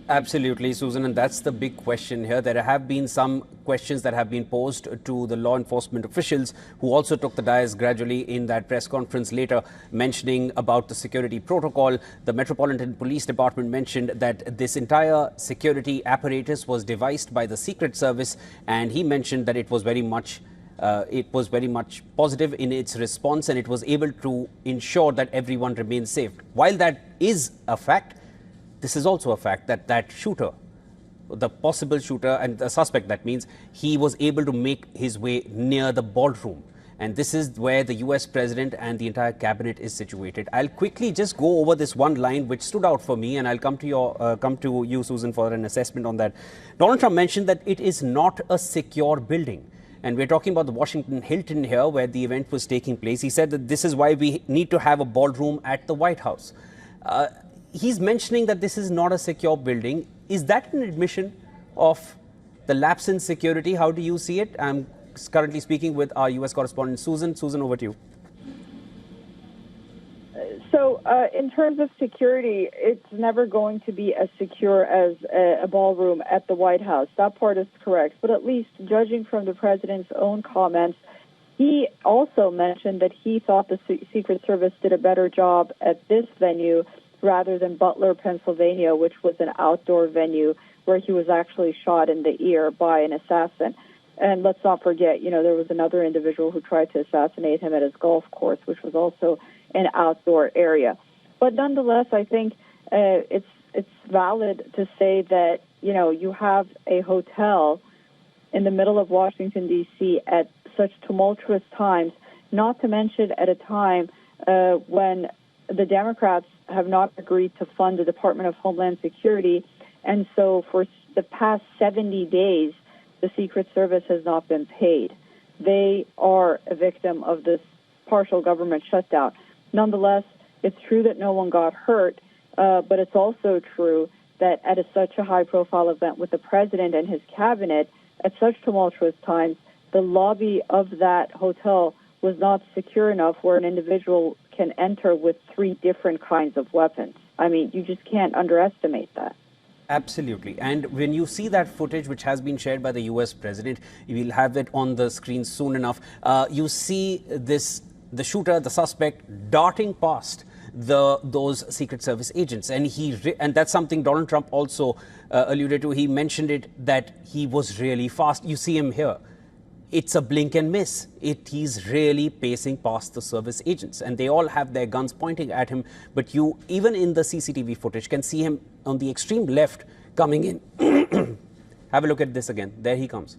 Absolutely, Susan, and that's the big question here. There have been some questions that have been posed to the law enforcement officials who also took the dais gradually in that press conference later, mentioning about the security protocol. The Metropolitan Police Department mentioned that this entire security apparatus was devised by the Secret Service, and he mentioned that it was very much positive in its response, and it was able to ensure that everyone remains safe. While that is a fact, this is also a fact that that shooter, the possible shooter and the suspect, that means he was able to make his way near the ballroom. And this is where the US president and the entire cabinet is situated. I'll quickly just go over this one line which stood out for me, and I'll come to you, Susan, for an assessment on that. Donald Trump mentioned that it is not a secure building. And we're talking about the Washington Hilton here, where the event was taking place. He said that this is why we need to have a ballroom at the White House. He's mentioning that this is not a secure building. Is that an admission of the lapse in security? How do you see it? I'm currently speaking with our US correspondent, Susan. Susan, over to you. So in terms of security, it's never going to be as secure as a ballroom at the White House. That part is correct. But at least judging from the president's own comments, he also mentioned that he thought the Secret Service did a better job at this venue rather than Butler, Pennsylvania, which was an outdoor venue where he was actually shot in the ear by an assassin. And let's not forget, there was another individual who tried to assassinate him at his golf course, which was also an outdoor area. But nonetheless, I think it's valid to say that, you have a hotel in the middle of Washington, D.C. at such tumultuous times, not to mention at a time when the Democrats have not agreed to fund the Department of Homeland Security. And so for the past 70 days, the Secret Service has not been paid. They are a victim of this partial government shutdown. Nonetheless, it's true that no one got hurt, but it's also true that at such a high-profile event with the president and his cabinet, at such tumultuous times, the lobby of that hotel was not secure enough where an individual can enter with 3 different kinds of weapons. I mean, you just can't underestimate that. Absolutely. And when you see that footage, which has been shared by the US president, you will have it on the screen soon enough. You see the shooter, the suspect, darting past those Secret Service agents. And and that's something Donald Trump also alluded to. He mentioned it, that he was really fast. You see him here. It's a blink and miss. He's really pacing past the service agents, and they all have their guns pointing at him. But you, even in the CCTV footage, can see him on the extreme left coming in. Have a look at this again. There he comes.